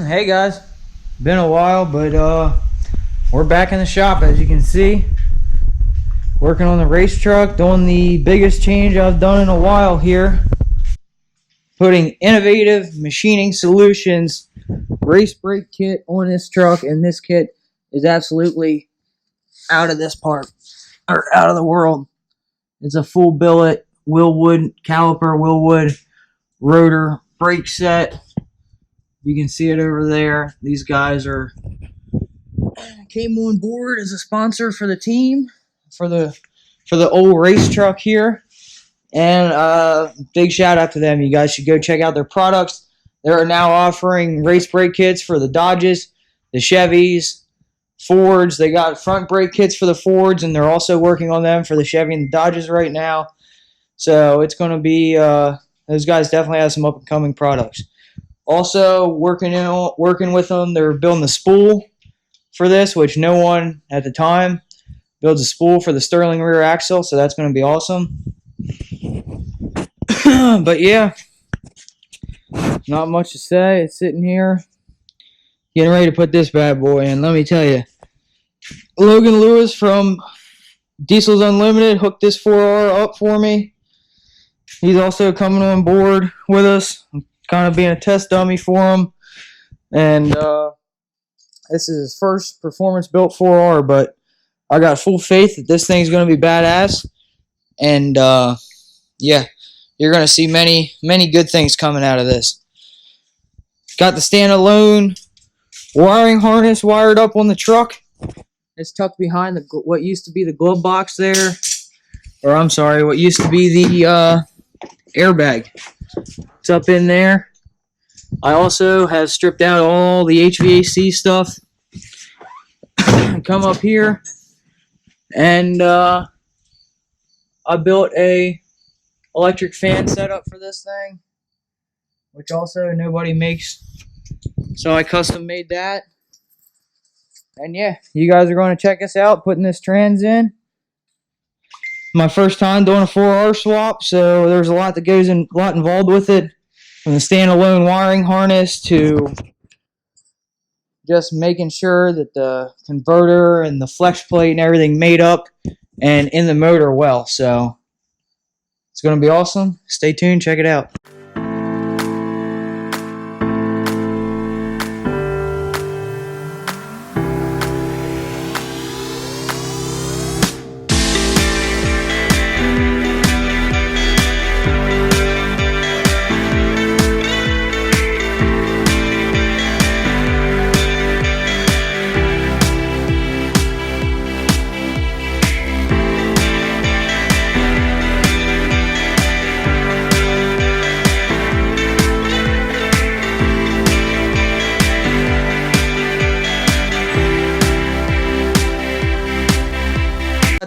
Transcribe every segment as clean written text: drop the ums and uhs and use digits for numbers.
Hey guys, been a while, but we're back in the shop, as you can see, working on the race truck, doing the biggest change I've done in a while here, putting innovative machining solutions race brake kit on this truck, and this kit is absolutely out of this part, or out of the world. It's a full billet Willwood caliper, Willwood rotor brake set. You can see it over there. These guys came on board as a sponsor for the team, for the old race truck here, and big shout out to them. You guys should go check out their products. They are now offering race brake kits for the Dodges, the Chevys, Fords. They got front brake kits for the Fords, and they're also working on them for the Chevy and the Dodges right now. So it's going to be those guys definitely have some up and coming products. Also, working with them, they're building the spool for this, which no one at the time builds a spool for the Sterling rear axle, so that's going to be awesome. But yeah, not much to say. It's sitting here, getting ready to put this bad boy in. Let me tell you, Logan Lewis from Diesels Unlimited hooked this 4R up for me. He's also coming on board with us, kind of being a test dummy for him, and this is his first performance built 4R, but I got full faith that this thing's going to be badass, and yeah, you're going to see many good things coming out of this. Got the standalone wiring harness wired up on the truck. It's tucked behind what used to be the glove box there, or I'm sorry, what used to be the airbag. It's up in there. I also have stripped out all the HVAC stuff. Come up here, and I built a electric fan setup for this thing, which also nobody makes, so I custom made that. And yeah, you guys are going to check us out putting this trans in. My first time doing a 4R swap, so there's a lot that goes in, a lot involved with it, from the standalone wiring harness to just making sure that the converter and the flex plate and everything made up and in the motor well. So it's going to be awesome. Stay tuned, check it out.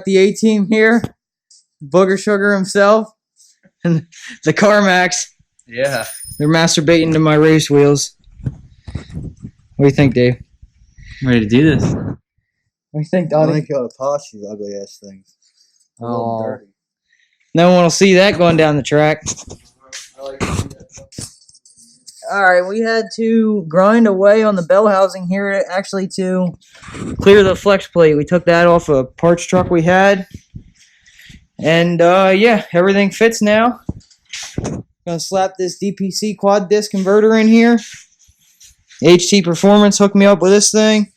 The A-Team here, Booger Sugar himself, and the CarMax. Yeah. They're masturbating to my race wheels. What do you think, Dave? I'm ready to do this. What do you think, I Donnie? think you ought to polish these ugly ass things. Oh, no one will see that going down the track. Alright, we had to grind away on the bell housing here actually to clear the flex plate. We took that off a parts truck we had. And yeah, everything fits now. Gonna slap this DPC quad disc converter in here. HT Performance hooked me up with this thing.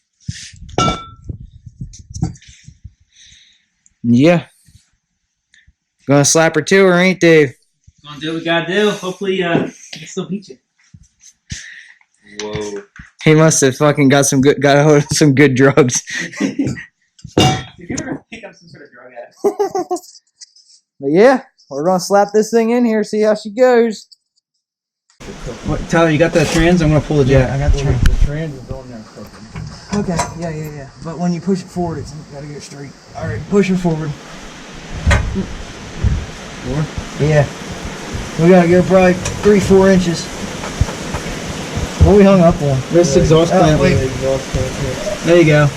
Yeah. Gonna slap her to her, ain't Dave? Gonna do what we gotta do. Hopefully, I can still beat you. Whoa. He must have fucking got a hold of some good drugs. If you ever pick up some sort of drug addict. But yeah, we're gonna slap this thing in here, see how she goes. What, Tyler, you got that trans? I'm gonna pull the jack. I got the trans. The trans is on there. Okay, yeah. But when you push it forward, it's gotta go straight. Alright, push it forward. More? Yeah. We gotta go probably 3-4 inches. What we hung up on? This exhaust clamp. Wait. There you go.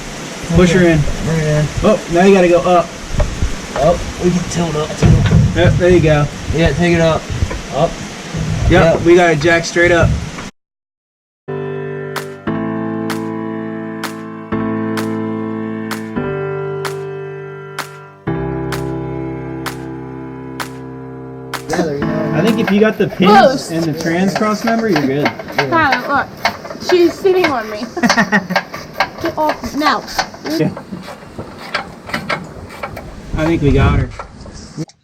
Push her in. Bring it in. Oh, now you gotta go up. Up. We can tilt up too. Yep, there you go. Yeah, take it up. Up. Yep, we got it jacked straight up. think if you got the pins Close. and the trans cross member, you're good. Tyler, look. She's sitting on me. Get off now. Yeah. I think we got her.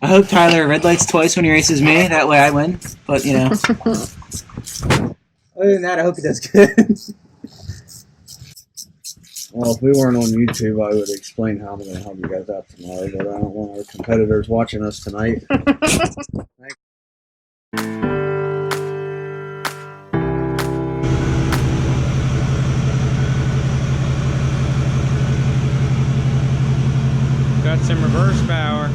I hope Tyler red lights twice when he races me. That way I win. But, you know. Other than that, I hope he does good. Well, if we weren't on YouTube, I would explain how I'm going to help you guys out tomorrow, but I don't want our competitors watching us tonight. Got some reverse power.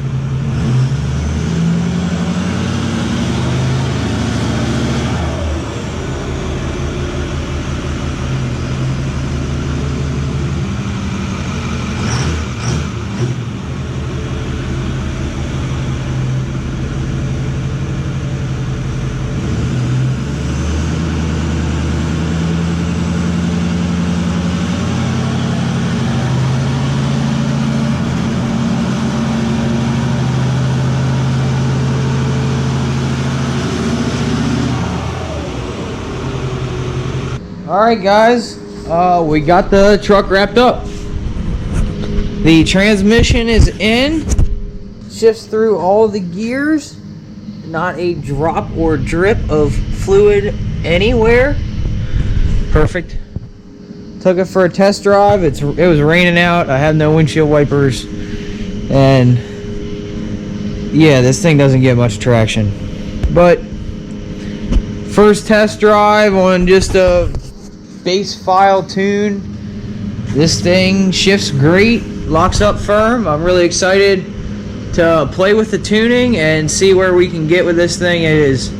Alright guys, we got the truck wrapped up. The transmission is in, shifts through all the gears, not a drop or drip of fluid anywhere. Perfect. Took it for a test drive. It was raining out, I have no windshield wipers, and yeah, this thing doesn't get much traction. But first test drive on just a base file tune. This thing shifts great, locks up firm. I'm really excited to play with the tuning and see where we can get with this thing. It is,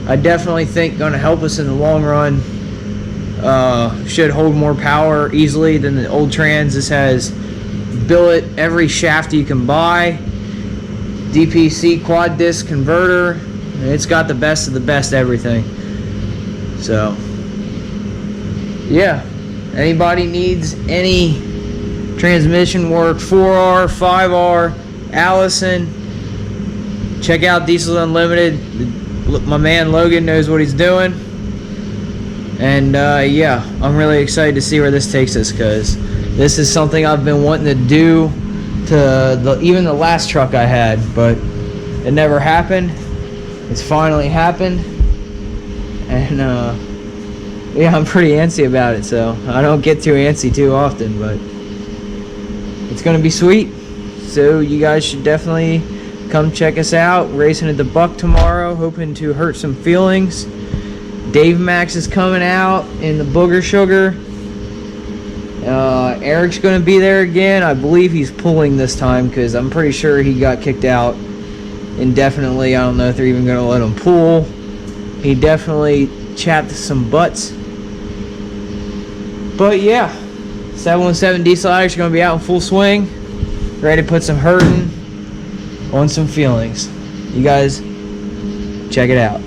I definitely think, going to help us in the long run. Should hold more power easily than the old trans. This has billet every shaft you can buy, DPC quad disc converter. It's got the best of the best everything. So yeah, anybody needs any transmission work, 4R, 5R, Allison, check out Diesel Unlimited. My man Logan knows what he's doing. And yeah, I'm really excited to see where this takes us, because this is something I've been wanting to do to even the last truck I had, but it never happened. It's finally happened. And yeah, I'm pretty antsy about it, so I don't get too antsy too often, but it's gonna be sweet. So you guys should definitely come check us out. Racing at the Buck tomorrow, hoping to hurt some feelings. Dave Max is coming out in the Booger Sugar. Eric's gonna be there again. I believe he's pulling this time, because I'm pretty sure he got kicked out indefinitely. I don't know if they're even gonna let him pull. He definitely chapped some butts. But yeah, 717 Diesel Addicts are going to be out in full swing, ready to put some hurting on some feelings. You guys, check it out.